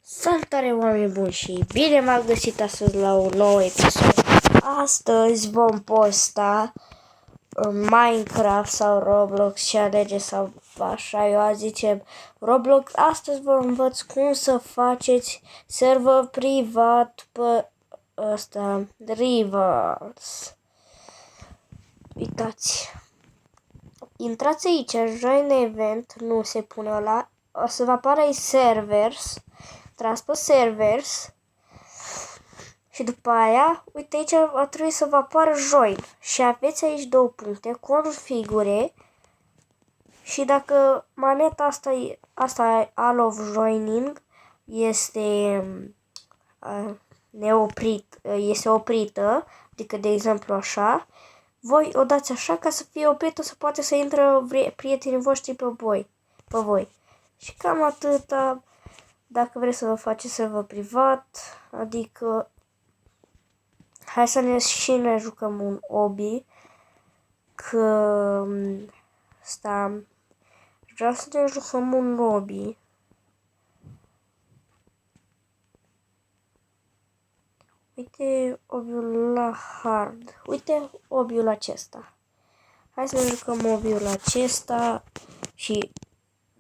Salutare, oameni buni, și bine m-am găsit astăzi la un nou episod. Astăzi vom posta Minecraft sau Roblox, și alege, sau așa eu a zicem Roblox. Astăzi vă învăț cum să faceți server privat pe ăsta, Rivals. Uitați. Intrați aici, join event, nu se pune ăla, o să vă apară servers. Tras pe servers și după aia, uite aici va trebui să vă apară join și aveți aici două puncte, configure, și dacă maneta asta all of joining este este oprită, adică de exemplu așa, voi o dați așa ca să fie oprită, să poate să intre prietenii voștri pe voi. Și cam atâta. Dacă vreți să vă faceți server privat, adică hai să ne jucăm un obi, că vreau să ne jucăm un obi. Uite obiul la hard, uite obiul acesta. Hai să ne jucăm obiul acesta și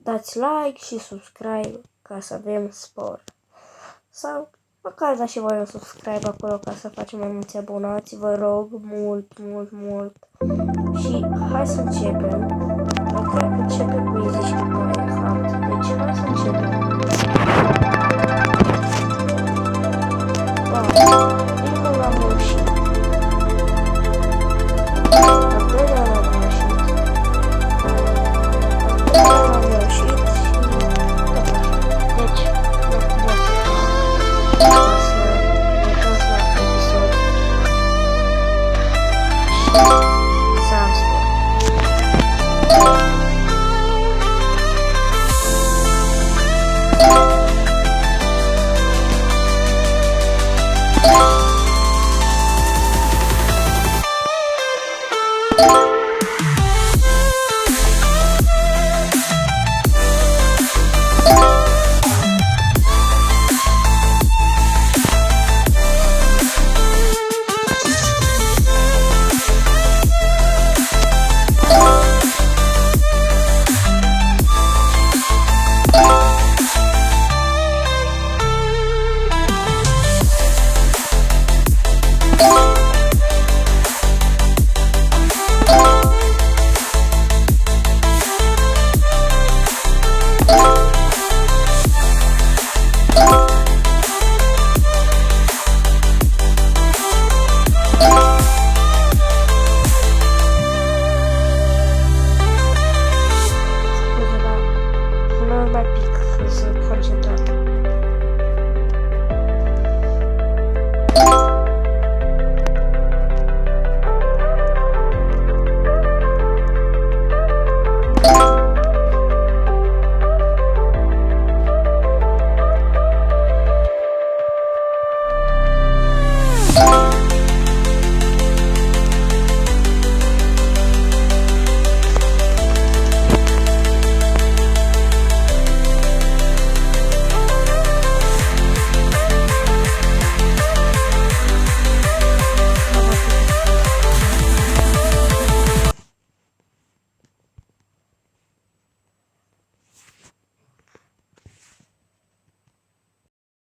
dați like și subscribe ca să avem spor. Sau măcar dați și voi un subscribe acolo ca să facem mai mulți abonați, vă rog, mult. Și hai să începem. Cred că începem cu easy și după aia hard. Deci hai să începem.